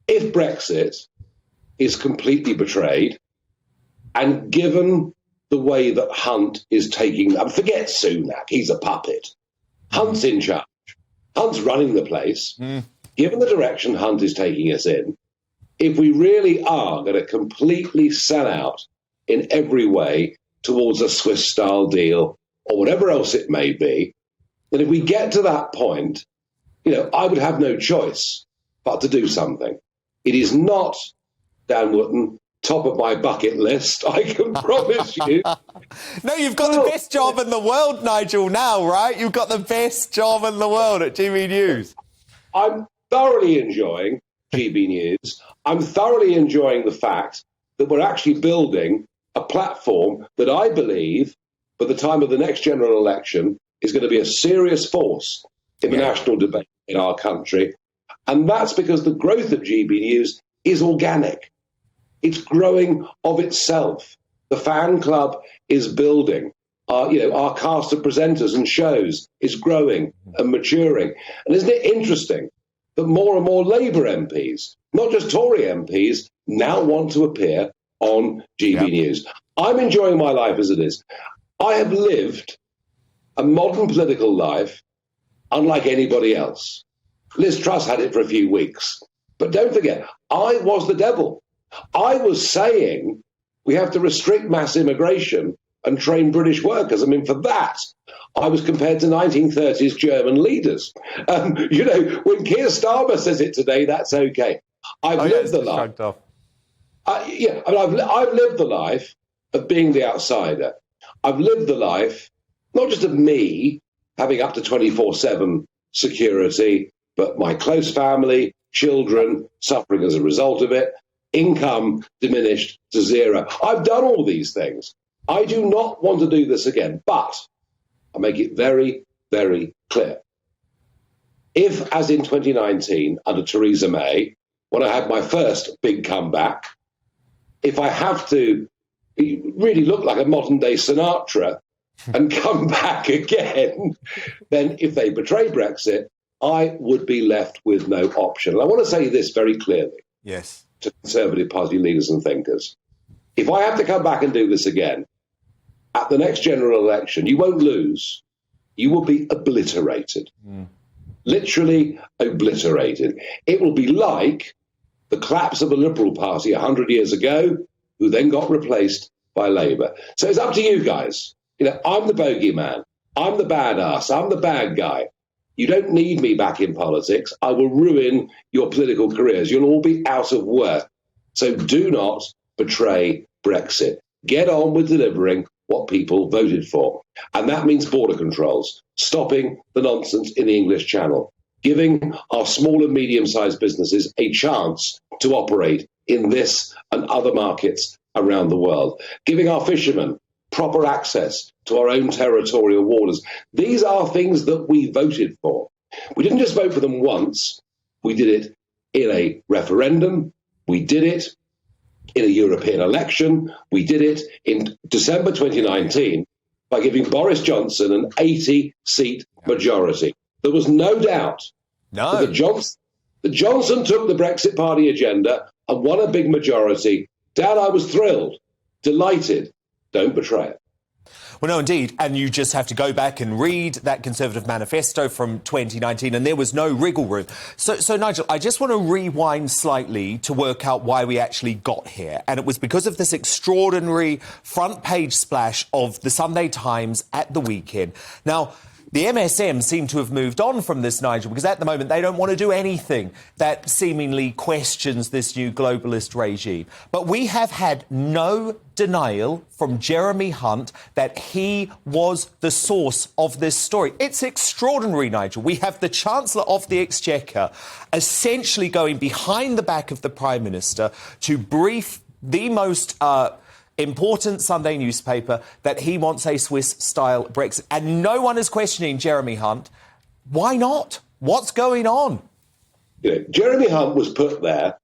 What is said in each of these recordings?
If Brexit is completely betrayed, and given the way that Hunt is taking them, forget Sunak, he's a puppet. Hunt's in charge. Hunt's running the place. Given the direction Hunt is taking us in, if we really are going to completely sell out in every way towards a Swiss-style deal or whatever else it may be, then if we get to that point, I would have no choice but to do something. It is not, Dan Wootton, top of my bucket list, I can promise you. No, you've got the best job in the world, Nigel, now, right? You've got the best job in the world at GBNews. I'm thoroughly enjoying GBNews. I'm thoroughly enjoying the fact that we're actually building a platform that I believe, by the time of the next general election, is going to be a serious force in the national debate in our country. And that's because the growth of GBNews is organic. It's growing of itself. The fan club is building. Our cast of presenters and shows is growing and maturing. And isn't it interesting that more and more Labour MPs, not just Tory MPs, now want to appear on GBNews? I'm enjoying my life as it is. I have lived a modern political life unlike anybody else. Liz Truss had it for a few weeks. But don't forget, I was the devil. I was saying we have to restrict mass immigration and train British workers. I mean, for that, I was compared to 1930s German leaders. When Keir Starmer says it today, that's okay. I've lived the life. I've lived the life of being the outsider. I've lived the life, not just of me having up to 24/7 security, but my close family, children suffering as a result of it, income diminished to zero. I've done all these things. I do not want to do this again, but I make it very, very clear. If, as in 2019, under Theresa May, when I had my first big comeback, if I have to really look like a modern-day Sinatra and come back again, then if they betray Brexit, I would be left with no option. And I want to say this very clearly to Conservative Party leaders and thinkers. If I have to come back and do this again, at the next general election, you won't lose. You will be obliterated. Literally obliterated. It will be like the collapse of the Liberal Party 100 years ago, who then got replaced by Labour. So it's up to you guys. I'm the bogeyman. I'm the badass. I'm the bad guy. You don't need me back in politics. I will ruin your political careers. You'll all be out of work. So do not betray Brexit. Get on with delivering what people voted for. And that means border controls, stopping the nonsense in the English Channel, giving our small and medium-sized businesses a chance to operate in this and other markets around the world, giving our fishermen proper access to our own territorial waters. These are things that we voted for. We didn't just vote for them once. We did it in a referendum. We did it in a European election. We did it in December 2019 by giving Boris Johnson an 80-seat majority. There was no doubt that Johnson took the Brexit Party agenda and won a big majority. Dad, I was thrilled, delighted. Don't betray it. Well, no, indeed. And you just have to go back and read that Conservative manifesto from 2019, and there was no wriggle room. So, Nigel, I just want to rewind slightly to work out why we actually got here. And it was because of this extraordinary front page splash of the Sunday Times at the weekend. Now, the MSM seem to have moved on from this, Nigel, because at the moment they don't want to do anything that seemingly questions this new globalist regime. But we have had no denial from Jeremy Hunt that he was the source of this story. It's extraordinary, Nigel. We have the Chancellor of the Exchequer essentially going behind the back of the Prime Minister to brief the most important Sunday newspaper that he wants a Swiss-style Brexit. And no one is questioning Jeremy Hunt. Why not? What's going on? Jeremy Hunt was put there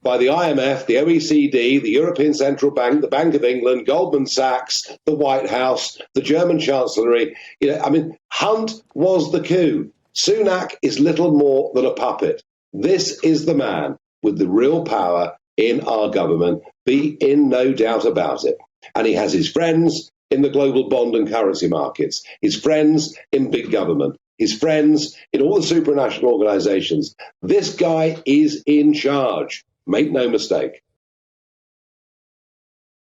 by the IMF, the OECD, the European Central Bank, the Bank of England, Goldman Sachs, the White House, the German Chancellery. Hunt was the coup. Sunak is little more than a puppet. This is the man with the real power in our government, be in no doubt about it. And he has his friends in the global bond and currency markets, his friends in big government, his friends in all the supranational organizations. This guy is in charge. Make no mistake.